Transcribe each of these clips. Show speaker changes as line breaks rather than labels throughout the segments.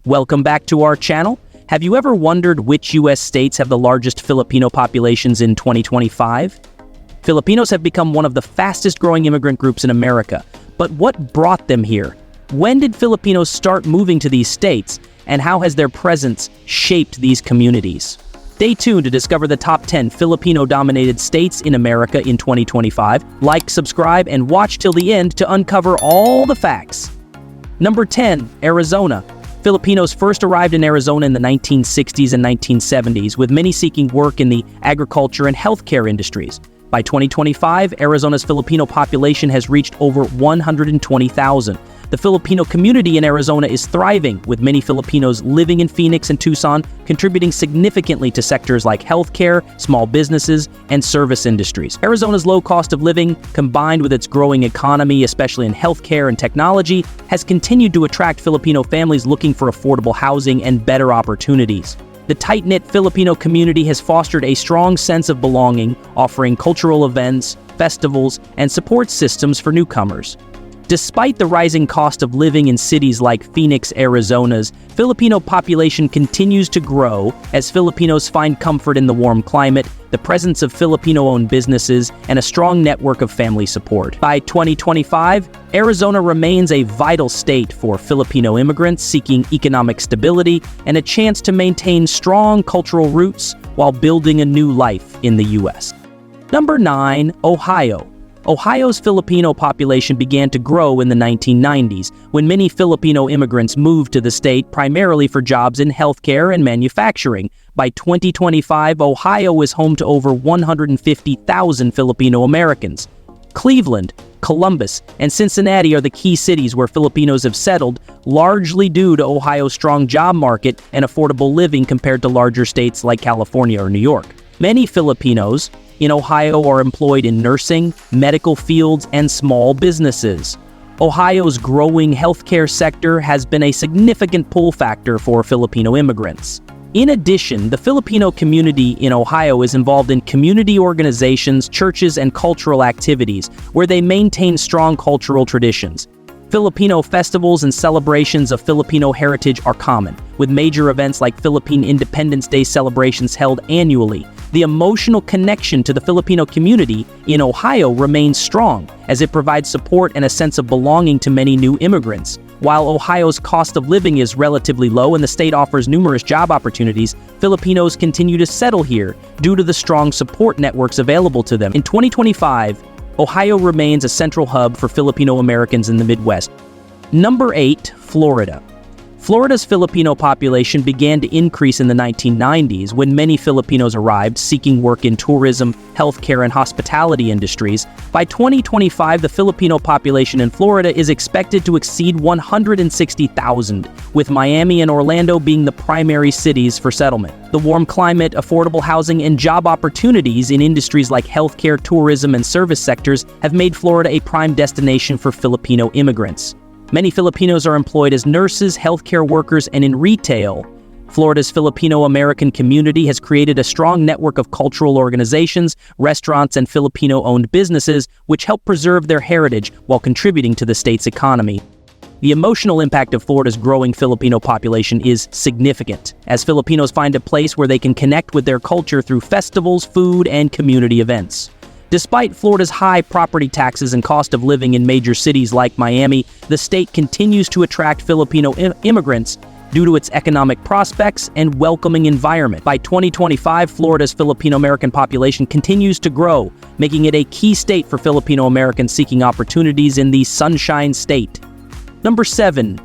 Welcome back to our channel. Have you ever wondered which U.S. states have the largest Filipino populations in 2025? Filipinos have become one of the fastest-growing immigrant groups in America. But what brought them here? When did Filipinos start moving to these states? And how has their presence shaped these communities? Stay tuned to discover the top 10 Filipino-dominated states in America in 2025. Like, subscribe, and watch till the end to uncover all the facts. Number 10, Arizona. Filipinos first arrived in Arizona in the 1960s and 1970s, with many seeking work in the agriculture and healthcare industries. By 2025, Arizona's Filipino population has reached over 120,000. The Filipino community in Arizona is thriving, with many Filipinos living in Phoenix and Tucson, contributing significantly to sectors like healthcare, small businesses, and service industries. Arizona's low cost of living, combined with its growing economy, especially in healthcare and technology, has continued to attract Filipino families looking for affordable housing and better opportunities. The tight-knit Filipino community has fostered a strong sense of belonging, offering cultural events, festivals, and support systems for newcomers. Despite the rising cost of living in cities like Phoenix, Arizona's Filipino population continues to grow as Filipinos find comfort in the warm climate, the presence of Filipino-owned businesses, and a strong network of family support. By 2025, Arizona remains a vital state for Filipino immigrants seeking economic stability and a chance to maintain strong cultural roots while building a new life in the U.S. Number 9, Ohio. Ohio's Filipino population began to grow in the 1990s, when many Filipino immigrants moved to the state primarily for jobs in healthcare and manufacturing. By 2025, Ohio is home to over 150,000 Filipino Americans. Cleveland, Columbus, and Cincinnati are the key cities where Filipinos have settled, largely due to Ohio's strong job market and affordable living compared to larger states like California or New York. Many Filipinos in Ohio are employed in nursing, medical fields, and small businesses. Ohio's growing healthcare sector has been a significant pull factor for Filipino immigrants. In addition, the Filipino community in Ohio is involved in community organizations, churches, and cultural activities where they maintain strong cultural traditions. Filipino festivals and celebrations of Filipino heritage are common, with major events like Philippine Independence Day celebrations held annually. The emotional connection to the Filipino community in Ohio remains strong, as it provides support and a sense of belonging to many new immigrants. While Ohio's cost of living is relatively low and the state offers numerous job opportunities, Filipinos continue to settle here due to the strong support networks available to them. In 2025, Ohio remains a central hub for Filipino Americans in the Midwest. Number 8, Florida. Florida's Filipino population began to increase in the 1990s when many Filipinos arrived seeking work in tourism, healthcare, and hospitality industries. By 2025, the Filipino population in Florida is expected to exceed 160,000, with Miami and Orlando being the primary cities for settlement. The warm climate, affordable housing, and job opportunities in industries like healthcare, tourism, and service sectors have made Florida a prime destination for Filipino immigrants. Many Filipinos are employed as nurses, healthcare workers, and in retail. Florida's Filipino-American community has created a strong network of cultural organizations, restaurants, and Filipino-owned businesses, which help preserve their heritage while contributing to the state's economy. The emotional impact of Florida's growing Filipino population is significant, as Filipinos find a place where they can connect with their culture through festivals, food, and community events. Despite Florida's high property taxes and cost of living in major cities like Miami, the state continues to attract Filipino immigrants due to its economic prospects and welcoming environment. By 2025, Florida's Filipino-American population continues to grow, making it a key state for Filipino Americans seeking opportunities in the Sunshine State. Number 7,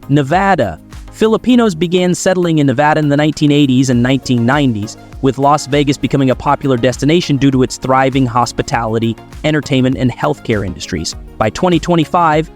Nevada. Filipinos began settling in Nevada in the 1980s and 1990s, with Las Vegas becoming a popular destination due to its thriving hospitality, entertainment, and healthcare industries. By 2025,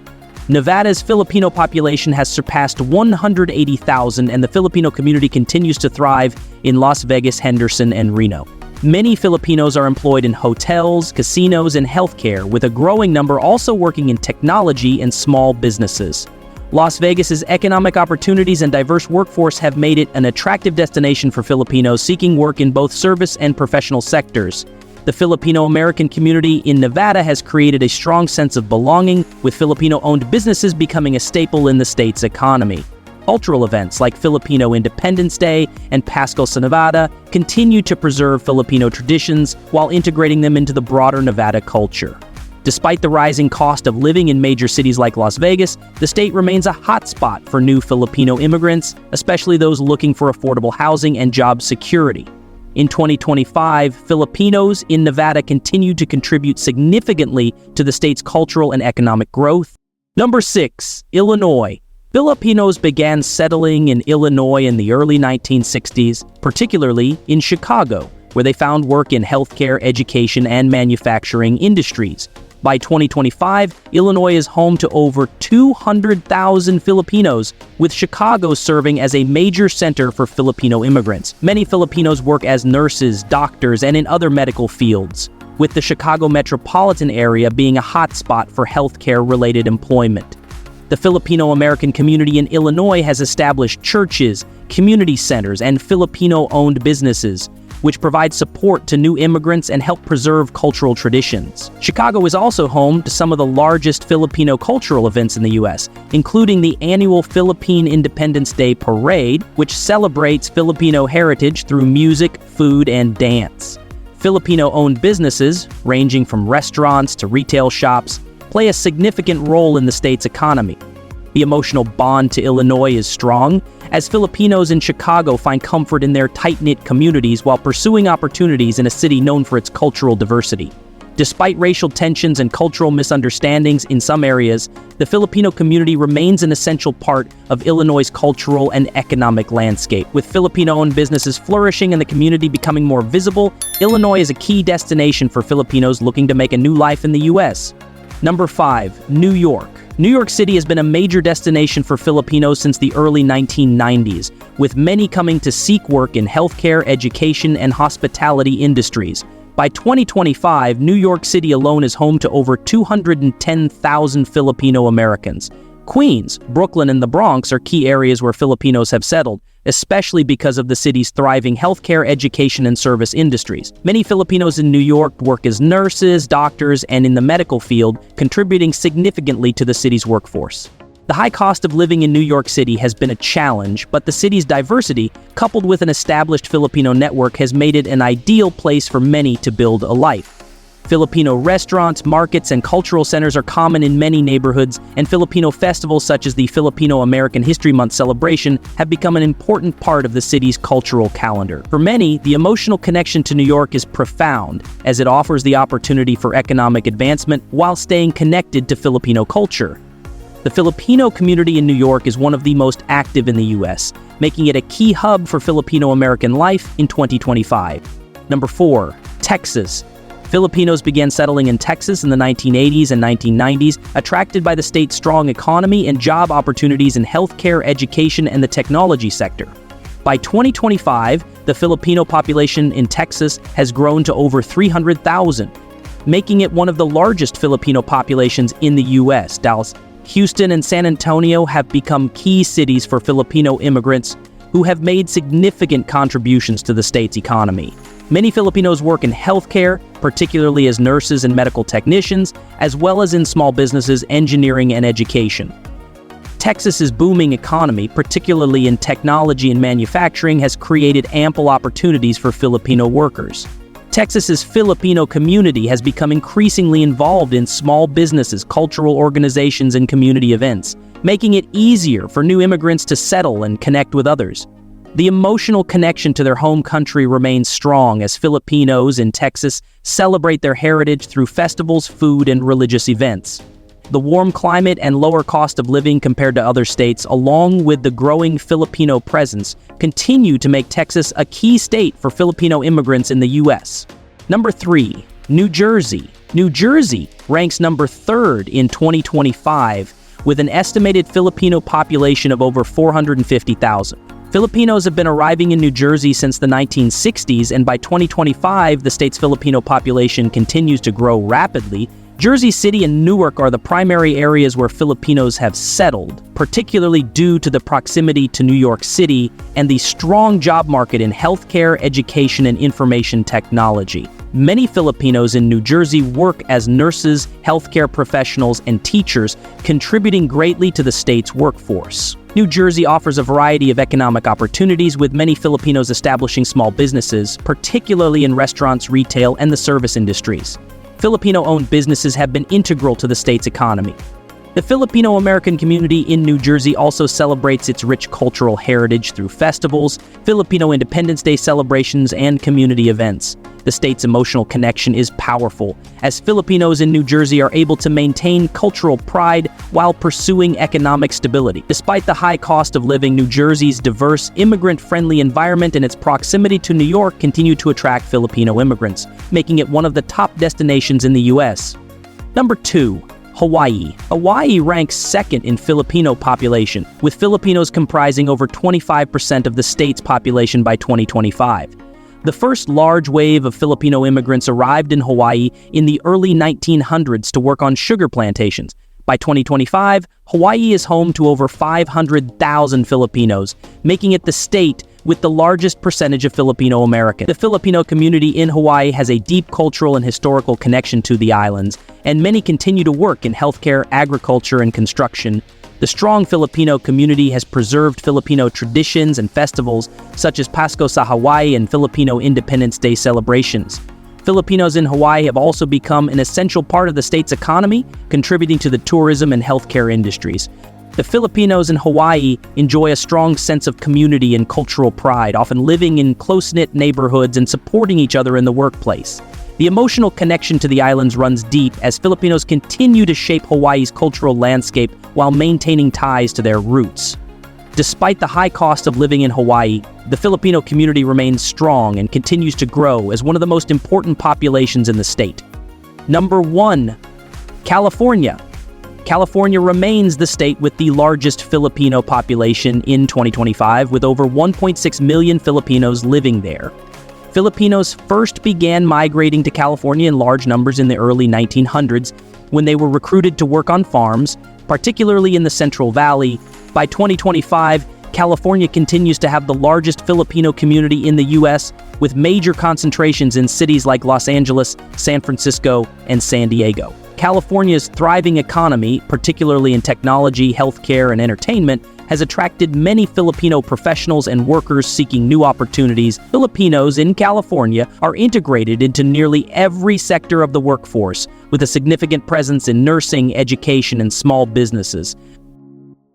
Nevada's Filipino population has surpassed 180,000, and the Filipino community continues to thrive in Las Vegas, Henderson, and Reno. Many Filipinos are employed in hotels, casinos, and healthcare, with a growing number also working in technology and small businesses. Las Vegas's economic opportunities and diverse workforce have made it an attractive destination for Filipinos seeking work in both service and professional sectors. The Filipino-American community in Nevada has created a strong sense of belonging, with Filipino-owned businesses becoming a staple in the state's economy. Cultural events like Filipino Independence Day and Pasko sa Nevada continue to preserve Filipino traditions while integrating them into the broader Nevada culture. Despite the rising cost of living in major cities like Las Vegas, the state remains a hotspot for new Filipino immigrants, especially those looking for affordable housing and job security. In 2025, Filipinos in Nevada continue to contribute significantly to the state's cultural and economic growth. Number 6, Illinois. Filipinos began settling in Illinois in the early 1960s, particularly in Chicago, where they found work in healthcare, education, and manufacturing industries. By 2025, Illinois is home to over 200,000 Filipinos, with Chicago serving as a major center for Filipino immigrants. Many Filipinos work as nurses, doctors, and in other medical fields, with the Chicago metropolitan area being a hotspot for healthcare-related employment. The Filipino-American community in Illinois has established churches, community centers, and Filipino-owned businesses, which provide support to new immigrants and help preserve cultural traditions. Chicago is also home to some of the largest Filipino cultural events in the U.S., including the annual Philippine Independence Day Parade, which celebrates Filipino heritage through music, food, and dance. Filipino-owned businesses, ranging from restaurants to retail shops, play a significant role in the state's economy. The emotional bond to Illinois is strong, as Filipinos in Chicago find comfort in their tight-knit communities while pursuing opportunities in a city known for its cultural diversity. Despite racial tensions and cultural misunderstandings in some areas, the Filipino community remains an essential part of Illinois' cultural and economic landscape. With Filipino-owned businesses flourishing and the community becoming more visible, Illinois is a key destination for Filipinos looking to make a new life in the U.S. Number 5, New York. New York City has been a major destination for Filipinos since the early 1990s, with many coming to seek work in healthcare, education, and hospitality industries. By 2025, New York City alone is home to over 210,000 Filipino Americans. Queens, Brooklyn, and the Bronx are key areas where Filipinos have settled, especially because of the city's thriving healthcare, education, and service industries. Many Filipinos in New York work as nurses, doctors, and in the medical field, contributing significantly to the city's workforce. The high cost of living in New York City has been a challenge, but the city's diversity, coupled with an established Filipino network, has made it an ideal place for many to build a life. Filipino restaurants, markets, and cultural centers are common in many neighborhoods, and Filipino festivals such as the Filipino-American History Month celebration have become an important part of the city's cultural calendar. For many, the emotional connection to New York is profound, as it offers the opportunity for economic advancement while staying connected to Filipino culture. The Filipino community in New York is one of the most active in the U.S., making it a key hub for Filipino-American life in 2025. Number 4, Texas. Filipinos began settling in Texas in the 1980s and 1990s, attracted by the state's strong economy and job opportunities in healthcare, education, and the technology sector. By 2025, the Filipino population in Texas has grown to over 300,000, making it one of the largest Filipino populations in the U.S. Dallas, Houston, and San Antonio have become key cities for Filipino immigrants who have made significant contributions to the state's economy. Many Filipinos work in healthcare, particularly as nurses and medical technicians, as well as in small businesses, engineering, and education. Texas's booming economy, particularly in technology and manufacturing, has created ample opportunities for Filipino workers. Texas's Filipino community has become increasingly involved in small businesses, cultural organizations, and community events, making it easier for new immigrants to settle and connect with others. The emotional connection to their home country remains strong as Filipinos in Texas celebrate their heritage through festivals, food, and religious events. The warm climate and lower cost of living compared to other states, along with the growing Filipino presence, continue to make Texas a key state for Filipino immigrants in the U.S. Number 3, New Jersey. New Jersey ranks number 3rd in 2025, with an estimated Filipino population of over 450,000. Filipinos have been arriving in New Jersey since the 1960s, and by 2025, the state's Filipino population continues to grow rapidly. Jersey City and Newark are the primary areas where Filipinos have settled, particularly due to the proximity to New York City and the strong job market in healthcare, education, and information technology. Many Filipinos in New Jersey work as nurses, healthcare professionals, and teachers, contributing greatly to the state's workforce. New Jersey offers a variety of economic opportunities, with many Filipinos establishing small businesses, particularly in restaurants, retail, and the service industries. Filipino-owned businesses have been integral to the state's economy. The Filipino-American community in New Jersey also celebrates its rich cultural heritage through festivals, Filipino Independence Day celebrations, and community events. The state's emotional connection is powerful, as Filipinos in New Jersey are able to maintain cultural pride while pursuing economic stability. Despite the high cost of living, New Jersey's diverse, immigrant-friendly environment and its proximity to New York continue to attract Filipino immigrants, making it one of the top destinations in the U.S. Number 2. Hawaii. Hawaii ranks second in Filipino population, with Filipinos comprising over 25% of the state's population by 2025. The first large wave of Filipino immigrants arrived in Hawaii in the early 1900s to work on sugar plantations. By 2025, Hawaii is home to over 500,000 Filipinos, making it the state with the largest percentage of Filipino Americans. The Filipino community in Hawaii has a deep cultural and historical connection to the islands, and many continue to work in healthcare, agriculture, and construction. The strong Filipino community has preserved Filipino traditions and festivals such as Pasko sa Hawaii and Filipino Independence Day celebrations. Filipinos in Hawaii have also become an essential part of the state's economy, contributing to the tourism and healthcare industries. The Filipinos in Hawaii enjoy a strong sense of community and cultural pride, often living in close-knit neighborhoods and supporting each other in the workplace. The emotional connection to the islands runs deep as Filipinos continue to shape Hawaii's cultural landscape while maintaining ties to their roots. Despite the high cost of living in Hawaii, the Filipino community remains strong and continues to grow as one of the most important populations in the state. Number 1. California. California remains the state with the largest Filipino population in 2025, with over 1.6 million Filipinos living there. Filipinos first began migrating to California in large numbers in the early 1900s when they were recruited to work on farms, particularly in the Central Valley. By 2025, California continues to have the largest Filipino community in the U.S., with major concentrations in cities like Los Angeles, San Francisco, and San Diego. California's thriving economy, particularly in technology, healthcare, and entertainment, has attracted many Filipino professionals and workers seeking new opportunities. Filipinos in California are integrated into nearly every sector of the workforce, with a significant presence in nursing, education, and small businesses.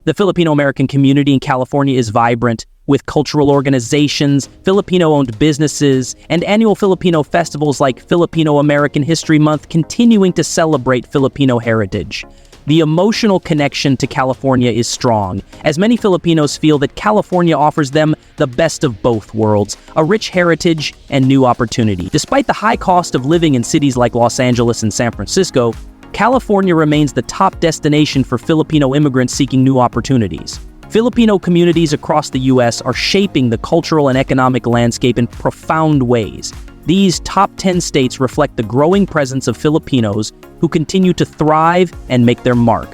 The Filipino-American community in California is vibrant, with cultural organizations, Filipino-owned businesses, and annual Filipino festivals like Filipino-American History Month continuing to celebrate Filipino heritage. The emotional connection to California is strong, as many Filipinos feel that California offers them the best of both worlds, a rich heritage and new opportunity. Despite the high cost of living in cities like Los Angeles and San Francisco, California remains the top destination for Filipino immigrants seeking new opportunities. Filipino communities across the U.S. are shaping the cultural and economic landscape in profound ways. These top 10 states reflect the growing presence of Filipinos who continue to thrive and make their mark.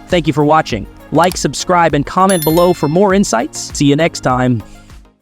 Thank you for watching. Like, subscribe, and comment below for more insights. See you next time.